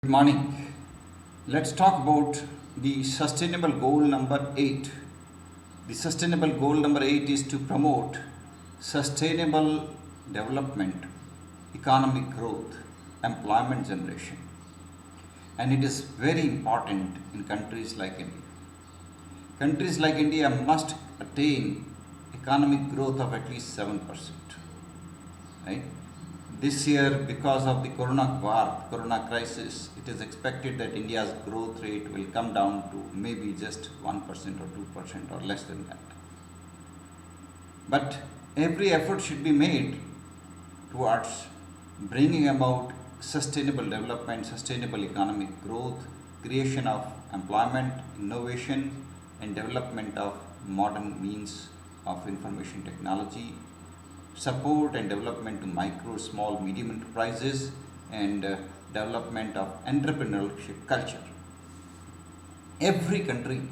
Good morning. Let's talk about the sustainable goal number 8. The sustainable goal number 8 is to promote sustainable development, economic growth, employment generation. And it is very important in countries like India. Countries like India must attain economic growth of at least 7%. Right? This year, because of the corona crisis, it is expected that India's growth rate will come down to maybe just 1% or 2% or less than that. But every effort should be made towards bringing about sustainable development, sustainable economic growth, creation of employment, innovation, and development of modern means of information technology, support and development to micro, small, medium enterprises, and development of entrepreneurship culture. Every country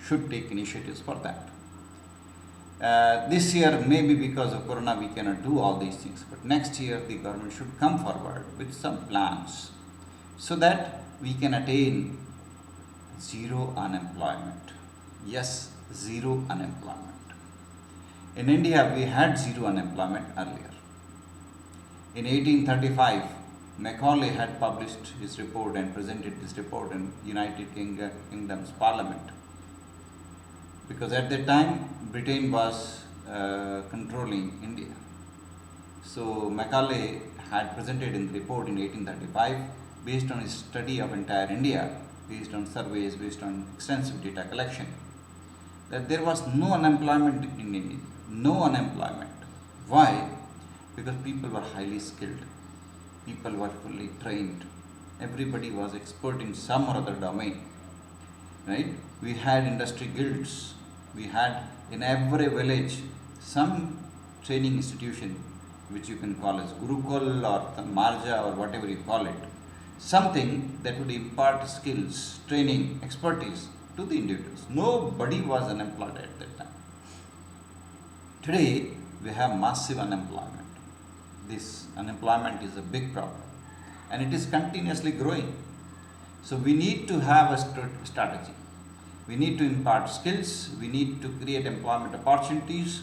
should take initiatives for that. This year, maybe because of corona, we cannot do all these things, but next year the government should come forward with some plans so that we can attain zero unemployment. Yes, zero unemployment. In India, we had zero unemployment earlier. In 1835, Macaulay had published his report and presented this report in United Kingdom's Parliament. Because at that time, Britain was controlling India. So Macaulay had presented in the report in 1835, based on his study of entire India, based on surveys, based on extensive data collection, that there was no unemployment in India. No unemployment. Why? Because people were highly skilled. People were fully trained. Everybody was expert in some or other domain. Right? We had industry guilds. We had in every village some training institution, which you can call as Gurukul or Marja or whatever you call it. Something that would impart skills, training, expertise to the individuals. Nobody was unemployed at that time. Today, we have massive unemployment. This unemployment is a big problem and it is continuously growing. So, we need to have a strategy. We need to impart skills, we need to create employment opportunities,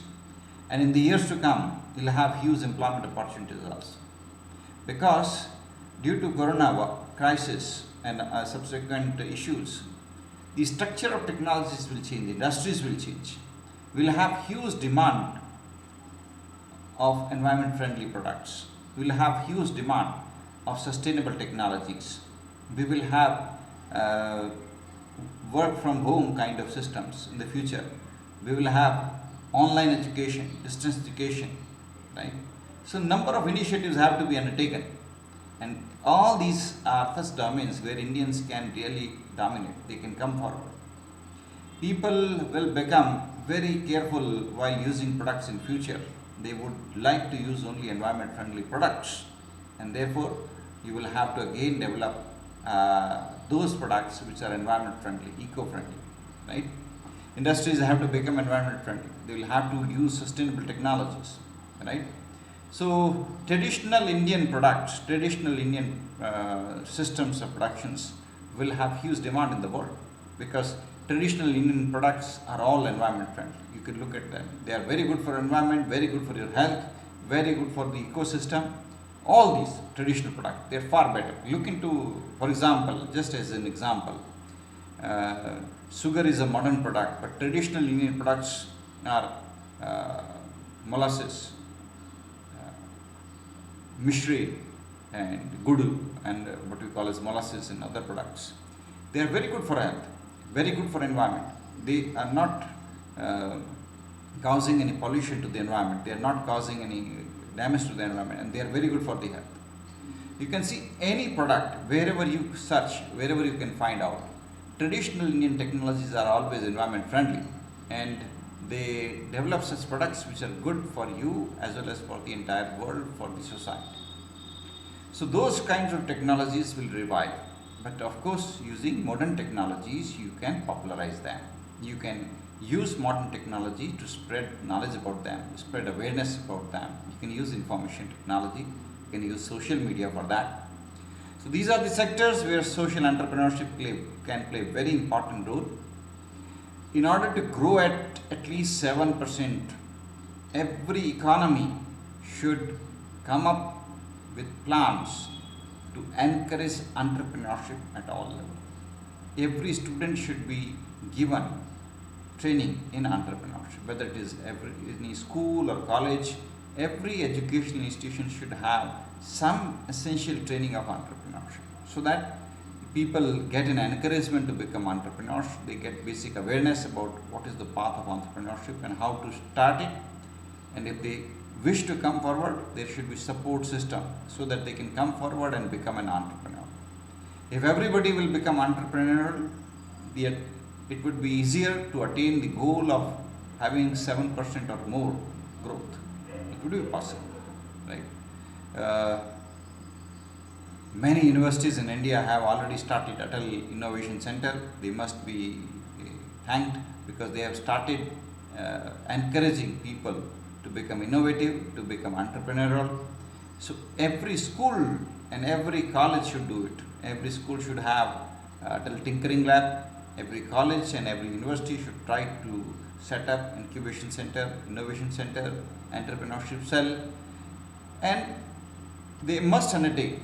and in the years to come, we'll have huge employment opportunities also. Because due to corona crisis and subsequent issues, the structure of technologies will change, industries will change. We will have huge demand of environment friendly products. We will have huge demand of sustainable technologies. We will have work from home kind of systems in the future. We will have online education, distance education, right? So number of initiatives have to be undertaken, and all these are such domains where Indians can really dominate. They can come forward. People will become very careful while using products in future. They would like to use only environment friendly products, and therefore you will have to again develop those products which are environment friendly, eco friendly, right? Industries have to become environment friendly. They will have to use sustainable technologies, right? So traditional Indian products, traditional Indian systems of productions will have huge demand in the world, because traditional Indian products are all environment friendly. You can look at them. They are very good for environment, very good for your health, very good for the ecosystem. All these traditional products, they are far better. Look into, for example, just as an example, sugar is a modern product, but traditional Indian products are molasses, mishri, and gudu, and what we call as molasses and other products. They are very good for health, very good for environment. They are not causing any pollution to the environment. They are not causing any damage to the environment, and they are very good for the health. You can see any product, wherever you search, wherever you can find out, traditional Indian technologies are always environment friendly, and they develop such products which are good for you as well as for the entire world, for the society. So those kinds of technologies will revive, but of course using modern technologies you can popularize them. You can use modern technology to spread knowledge about them, spread awareness about them. You can use information technology, you can use social media for that. So these are the sectors where social entrepreneurship can play a very important role. In order to grow at least 7%, every economy should come up with plans to encourage entrepreneurship at all levels. Every student should be given training in entrepreneurship, whether it is any school or college. Every educational institution should have some essential training of entrepreneurship, so that people get an encouragement to become entrepreneurs. They get basic awareness about what is the path of entrepreneurship and how to start it. And if they wish to come forward, there should be support system so that they can come forward and become an entrepreneur. If everybody will become entrepreneurial, it would be easier to attain the goal of having 7% or more growth. It would be possible, right? Many universities in India have already started Atal Innovation Center. They must be thanked because they have started encouraging people to become innovative, to become entrepreneurial. So every school and every college should do it. Every school should have Atal Tinkering Lab. Every college and every university should try to set up incubation center, innovation center, entrepreneurship cell, and they must undertake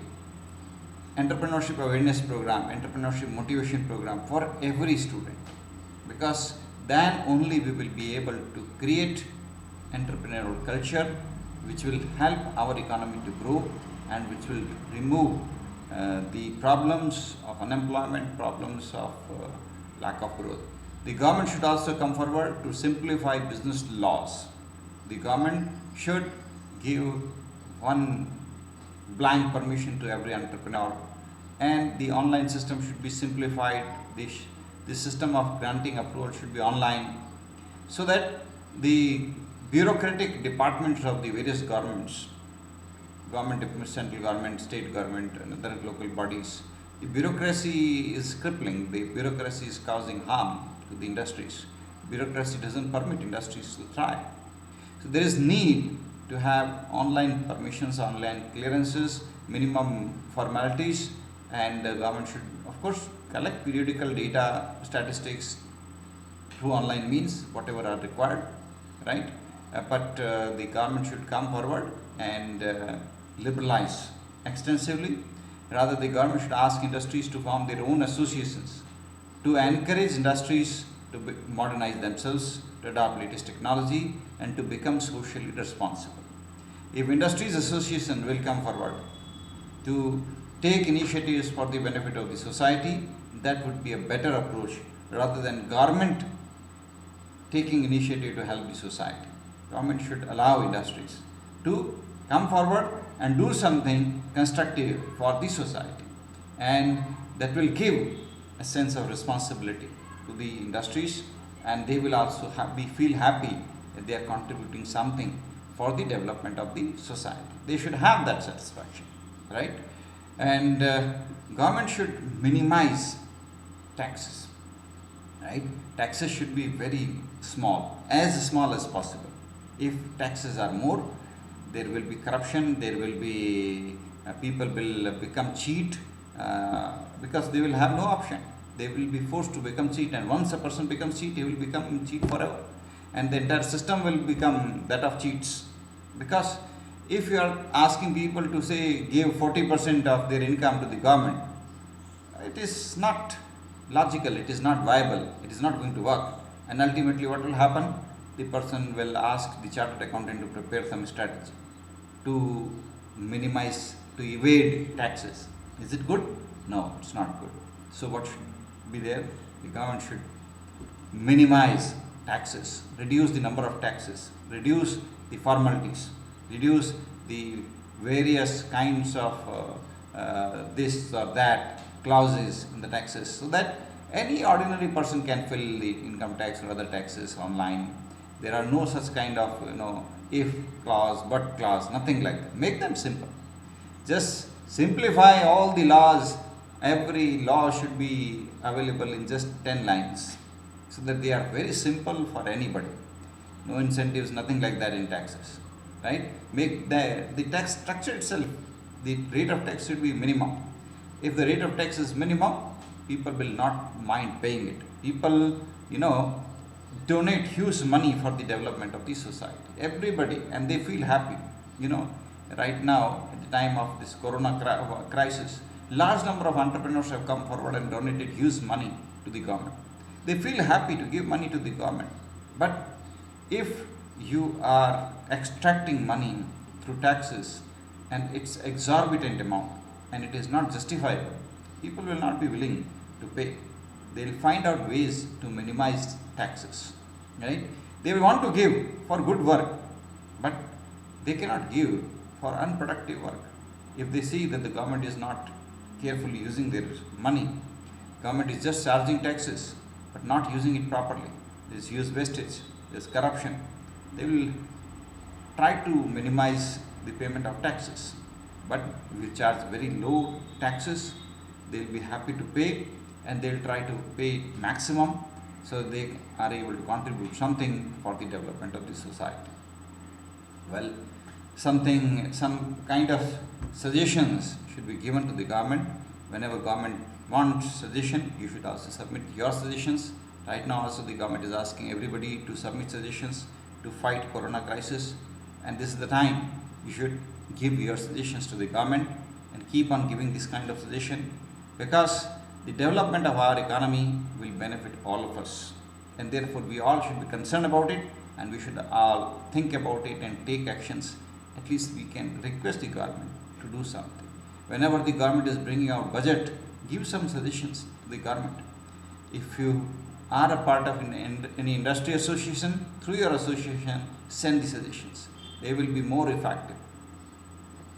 entrepreneurship awareness program, entrepreneurship motivation program for every student, because then only we will be able to create entrepreneurial culture which will help our economy to grow and which will remove the problems of unemployment, problems of lack of growth. The government should also come forward to simplify business laws. The government should give one blank permission to every entrepreneur, and the online system should be simplified. The system of granting approval should be online, so that the bureaucratic departments of the various government, central government, state government, and other local bodies, the bureaucracy is crippling. The bureaucracy is causing harm to the industries. Bureaucracy doesn't permit industries to thrive. So there is need to have online permissions, online clearances, minimum formalities, and the government should, of course, collect periodical data, statistics through online means, whatever are required, right? But the government should come forward and liberalize extensively. Rather, the government should ask industries to form their own associations to encourage industries to modernize themselves, to adopt latest technology, and to become socially responsible. If industries association will come forward to take initiatives for the benefit of the society, that would be a better approach rather than government taking initiative to help the society. Government should allow industries to come forward and do something constructive for the society, and that will give a sense of responsibility to the industries, and they will also feel happy that they are contributing something for the development of the society. They should have that satisfaction, right? And government should minimize taxes, right? Taxes should be very small as possible. If taxes are more, there will be corruption, there will be people will become cheat because they will have no option. They will be forced to become cheat, and once a person becomes cheat, he will become cheat forever, and the entire system will become that of cheats. Because if you are asking people to say give 40% of their income to the government, it is not logical, it is not viable, it is not going to work, and ultimately what will happen? The person will ask the chartered accountant to prepare some strategy to minimize, to evade taxes. Is it good? No, it's not good. So what should be there? The government should minimize taxes, reduce the number of taxes, reduce the formalities, reduce the various kinds of this or that clauses in the taxes, so that any ordinary person can fill the income tax or other taxes online. There are no such kind of if clause, but clause, nothing like that. Make them simple. Just simplify all the laws. Every law should be available in just 10 lines, so that they are very simple for anybody. No incentives, nothing like that in taxes, right? Make the tax structure itself, the rate of tax should be minimum. If the rate of tax is minimum, people will not mind paying it. People, donate huge money for the development of the society. Everybody, and they feel happy. You know, right now, at the time of this corona crisis, large number of entrepreneurs have come forward and donated huge money to the government. They feel happy to give money to the government. But if you are extracting money through taxes and it's exorbitant amount and it is not justifiable, people will not be willing to pay. They will find out ways to minimize taxes. Right? They will want to give for good work, but they cannot give for unproductive work. If they see that the government is not carefully using their money, government is just charging taxes but not using it properly, there's huge wastage, there's corruption, they will try to minimize the payment of taxes. But if you charge very low taxes, they will be happy to pay, and they will try to pay maximum so they are able to contribute something for the development of the society. Well, some kind of suggestions should be given to the government. Whenever government wants suggestion, you should also submit your suggestions. Right now also the government is asking everybody to submit suggestions to fight corona crisis, and this is the time you should give your suggestions to the government and keep on giving this kind of suggestion, because the development of our economy will benefit all of us, and therefore we all should be concerned about it, and we should all think about it and take actions. At least we can request the government to do something. Whenever the government is bringing out budget, give some suggestions to the government. If you are a part of any industry association, through your association, send the suggestions. They will be more effective.